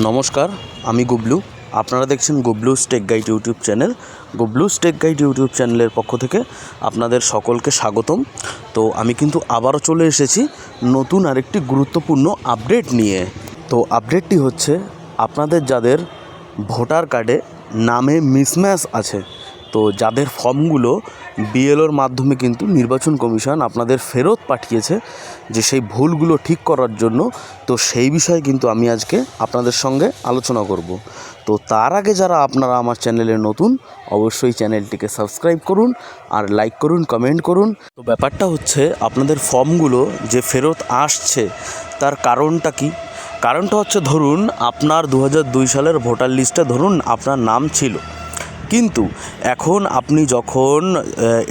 নমস্কার, আমি গুবলু। আপনারা দেখছেন Gublu's tech guide YouTube channel. Gublu's tech guide YouTube চ্যানেলের পক্ষ থেকে আপনাদের সকলকে স্বাগতম। তো আমি কিন্তু আবারও চলে এসেছি নতুন আরেকটি গুরুত্বপূর্ণ আপডেট নিয়ে। তো আপডেটটি হচ্ছে, আপনাদের যাদের ভোটার কার্ডে নামে মিসম্যাচ আছে, তো যাদের ফর্মগুলো বিএলওর মাধ্যমে কিন্তু নির্বাচন কমিশন আপনাদের ফেরত পাঠিয়েছে যে সেই ভুলগুলো ঠিক করার জন্য, তো সেই বিষয়ে কিন্তু আমি আজকে আপনাদের সঙ্গে আলোচনা করব। তো তার আগে যারা আপনারা আমার চ্যানেলে নতুন, অবশ্যই চ্যানেলটিকে সাবস্ক্রাইব করুন আর লাইক করুন, কমেন্ট করুন। তো ব্যাপারটা হচ্ছে, আপনাদের ফর্মগুলো যে ফেরত আসছে তার কারণটা কি? কারণটা হচ্ছে, ধরুন আপনার 2002 সালের ভোটার লিস্টে ধরুন আপনার নাম ছিল, কিন্তু এখন আপনি যখন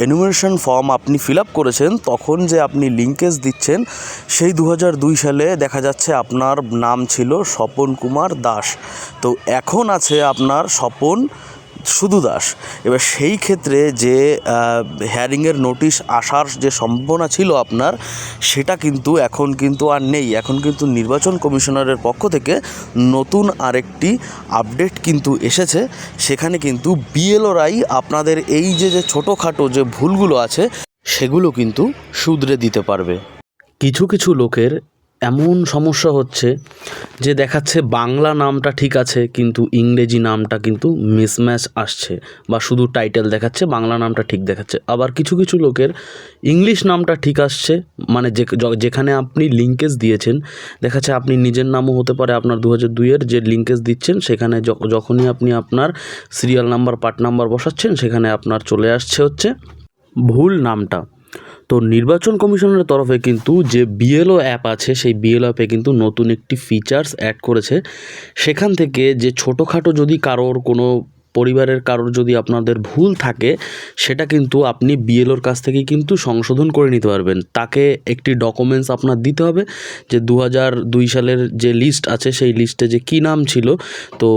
এনুমারেশন ফর্ম আপনি ফিল আপ করেছেন, তখন যে আপনি লিঙ্কেজ দিচ্ছেন, সেই 2002 সালে দেখা যাচ্ছে আপনার নাম ছিল স্বপন কুমার দাস, তো এখন আছে আপনার স্বপন শুধু দাস। এবার সেই ক্ষেত্রে যে হেয়ারিংয়ের নোটিশ আসার যে সম্ভাবনা ছিল আপনার, সেটা কিন্তু এখন কিন্তু আর নেই। এখন কিন্তু নির্বাচন কমিশনারের পক্ষ থেকে নতুন আরেকটি আপডেট কিন্তু এসেছে। সেখানে কিন্তু বিএলওরাই আপনাদের এই যে ছোটোখাটো যে ভুলগুলো আছে সেগুলো কিন্তু শুধরে দিতে পারবে। কিছু কিছু লোকের এমন সমস্যা হচ্ছে যে দেখাচ্ছে বাংলা নামটা ঠিক আছে, কিন্তু ইংরেজি নামটা কিন্তু মিসম্যাচ আসছে, বা শুধু টাইটেল দেখাচ্ছে, বাংলা নামটা ঠিক দেখাচ্ছে। আবার কিছু কিছু লোকের ইংলিশ নামটা ঠিক আসছে, মানে যেখানে আপনি লিঙ্কেজ দিয়েছেন, দেখাচ্ছে আপনি নিজের নামও হতে পারে, আপনার 2002-এর যে লিঙ্কেজ দিচ্ছেন সেখানে যখনই আপনি আপনার সিরিয়াল নাম্বার, পার্ট নাম্বার বসাচ্ছেন, সেখানে আপনার চলে আসছে হচ্ছে ভুল নামটা। তো নির্বাচন কমিশনের তরফে কিন্তু যে বিএলও অ্যাপ আছে, সেই বিএলও অ্যাপে কিন্তু নতুন একটি ফিচার্স অ্যাড করেছে। সেখান থেকে যে ছোটোখাটো যদি কারোর কোনো পরিবারের কারোর যদি আপনাদের ভুল থাকে, সেটা কিন্তু আপনি বিএলওর কাছ থেকে কিন্তু সংশোধন করে নিতে পারবেন। তাকে একটি ডকুমেন্টস আপনার দিতে হবে, যে 2002 সালের যে লিস্ট আছে, সেই লিস্টে যে কী নাম ছিল, তো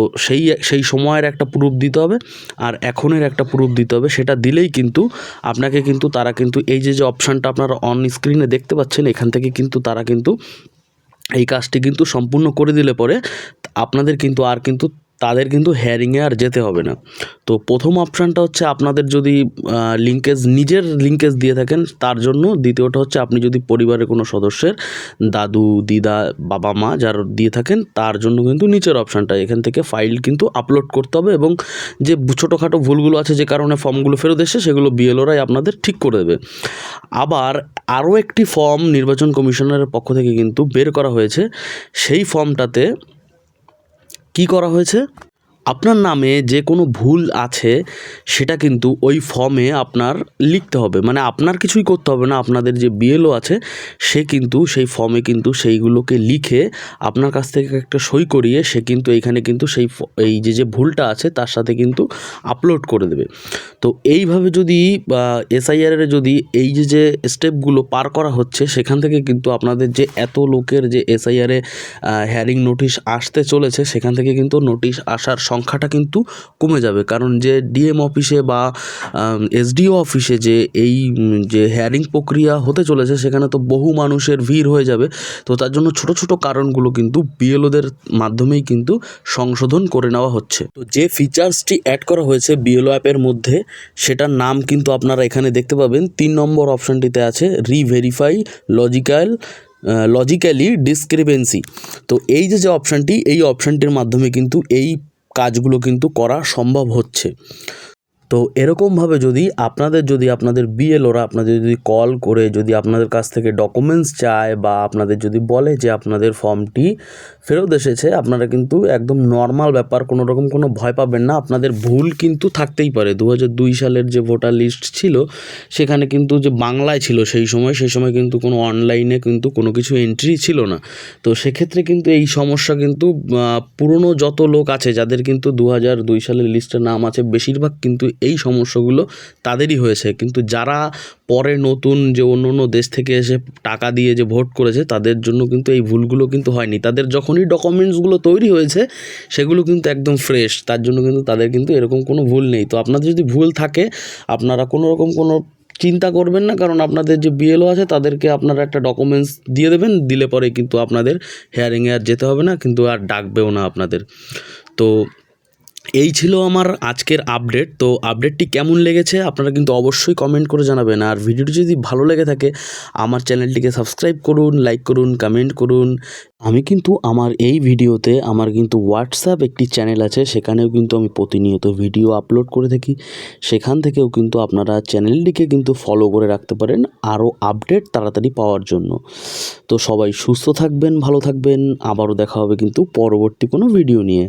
সেই সময়ের একটা প্রুফ দিতে হবে, আর এখনের একটা প্রুফ দিতে হবে। সেটা দিলেই কিন্তু আপনাকে কিন্তু তারা কিন্তু এই যে অপশানটা আপনারা অন স্ক্রিনে দেখতে পাচ্ছেন, এখান থেকে কিন্তু তারা কিন্তু এই কাজটি কিন্তু সম্পূর্ণ করে দিলে পরে আপনাদের কিন্তু আর কিন্তু তাদের কিন্তু হেয়ারিংয়ে আর যেতে হবে না। তো প্রথম অপশানটা হচ্ছে, আপনাদের যদি নিজের লিঙ্কেজ দিয়ে থাকেন তার জন্য। দ্বিতীয়টা হচ্ছে, আপনি যদি পরিবারের কোনো সদস্যের দাদু, দিদা, বাবা, মা যার দিয়ে থাকেন, তার জন্য কিন্তু নিচের অপশানটা, এখান থেকে ফাইল কিন্তু আপলোড করতে হবে, এবং যে ছোটোখাটো ভুলগুলো আছে যে কারণে ফর্মগুলো ফেরত এসে, সেগুলো বিএলওরাই আপনাদের ঠিক করে দেবে। আবার আরও একটি ফর্ম নির্বাচন কমিশনারের পক্ষ থেকে কিন্তু বের করা হয়েছে। সেই ফর্মটাতে কি করা হয়েছে, আপনার নামে যে কোনো ভুল আছে সেটা কিন্তু ওই ফর্মে আপনার লিখতে হবে। মানে আপনার কিছুই করতে হবে না, আপনাদের যে বিএলও আছে সে কিন্তু সেই ফর্মে কিন্তু সেইগুলোকে লিখে আপনার কাছ থেকে একটা সই করিয়ে সে কিন্তু এইখানে কিন্তু এই যে ভুলটা আছে তার সাথে কিন্তু আপলোড করে দেবে। তো এইভাবে যদি এসআইআরের যদি এই যে স্টেপগুলো পার করা হচ্ছে, সেখান থেকে কিন্তু আপনাদের যে এত লোকের যে এসআইআরে হেয়ারিং নোটিশ আসতে চলেছে, সেখান থেকে কিন্তু নোটিশ আসার সংখ্যাটা কিন্তু কমে যাবে। কারণ যে ডিএম অফিসে বা এসডিও অফিসে এই যে হেয়ারিং প্রক্রিয়া হতে চলেছে, সেখানে তো বহু মানুষের ভিড় হয়ে যাবে। তো তার জন্য ছোট ছোট কারণগুলো কিন্তু বিএলওদের মাধ্যমেই কিন্তু সংশোধন করে নেওয়া হচ্ছে। তো যে ফিচার্সটি অ্যাড করা হয়েছে বিএলও অ্যাপের মধ্যে, সেটার নাম কিন্তু আপনারা এখানে দেখতে পাবেন। 3 নম্বর অপশানটিতে আছে রিভেরিফাই লজিক্যালি ডিসক্রিপেন্সি। তো এই যে অপশানটি, এই অপশানটির মাধ্যমে কিন্তু এই কাজগুলো কিন্তু করা সম্ভব হচ্ছে। তো এরকমভাবে যদি আপনাদের বিএলওরা আপনাদের যদি কল করে যদি আপনাদের কাছ থেকে ডকুমেন্টস চায়, বা আপনাদের যদি বলে যে আপনাদের ফর্মটি ফেরত এসেছে, আপনারা কিন্তু একদম নর্মাল ব্যাপার, কোনো রকম কোনো ভয় পাবেন না। আপনাদের ভুল কিন্তু থাকতেই পারে। 2002 সালের যে ভোটার লিস্ট ছিল, সেখানে কিন্তু যে বাংলায় ছিল সেই সময় কিন্তু কোনো অনলাইনে কিন্তু কোনো কিছু এন্ট্রি ছিল না। তো সেক্ষেত্রে কিন্তু এই সমস্যা কিন্তু পুরনো যত লোক আছে যাদের কিন্তু 2002 সালের লিস্টের নাম আছে, বেশিরভাগ কিন্তু এই সমস্যাগুলো তাদেরই হয়েছে। কিন্তু যারা পরে নতুন যে অন্য দেশ থেকে এসে টাকা দিয়ে যে ভোট করেছে, তাদের জন্য কিন্তু এই ভুলগুলো কিন্তু হয়নি। তাদের যখনই ডকুমেন্টসগুলো তৈরি হয়েছে, সেগুলো কিন্তু একদম ফ্রেশ, তার জন্য কিন্তু তাদের কিন্তু এরকম কোনো ভুল নেই। তো আপনাদের যদি ভুল থাকে, আপনারা কোনো রকম কোনো চিন্তা করবেন না, কারণ আপনাদের যে বিএলও আছে তাদেরকে আপনারা একটা ডকুমেন্টস দিয়ে দেবেন, দিলে পরে কিন্তু আপনাদের হেয়ারিংয়ে আর যেতে হবে না, কিন্তু আর ডাকবেও না আপনাদের। তো এই ছিল আমার আজকের আপডেট। তো আপডেটটি কেমন লেগেছে আপনারা কিন্তু অবশ্যই কমেন্ট করে জানাবেন। আর ভিডিওটি যদি ভালো লেগে থাকে আমার চ্যানেলটিকে সাবস্ক্রাইব করুন, লাইক করুন, কমেন্ট করুন। আমি কিন্তু আমার এই ভিডিওতে আমার কিন্তু হোয়াটসঅ্যাপ একটি চ্যানেল আছে, সেখানেও কিন্তু আমি প্রতিনিয়ত ভিডিও আপলোড করে থাকি। সেখান থেকেও কিন্তু আপনারা চ্যানেলটিকে কিন্তু ফলো করে রাখতে পারেন আরও আপডেট তাড়াতাড়ি পাওয়ার জন্য। তো সবাই সুস্থ থাকবেন, ভালো থাকবেন, আবারও দেখা হবে কিন্তু পরবর্তী কোনো ভিডিও নিয়ে।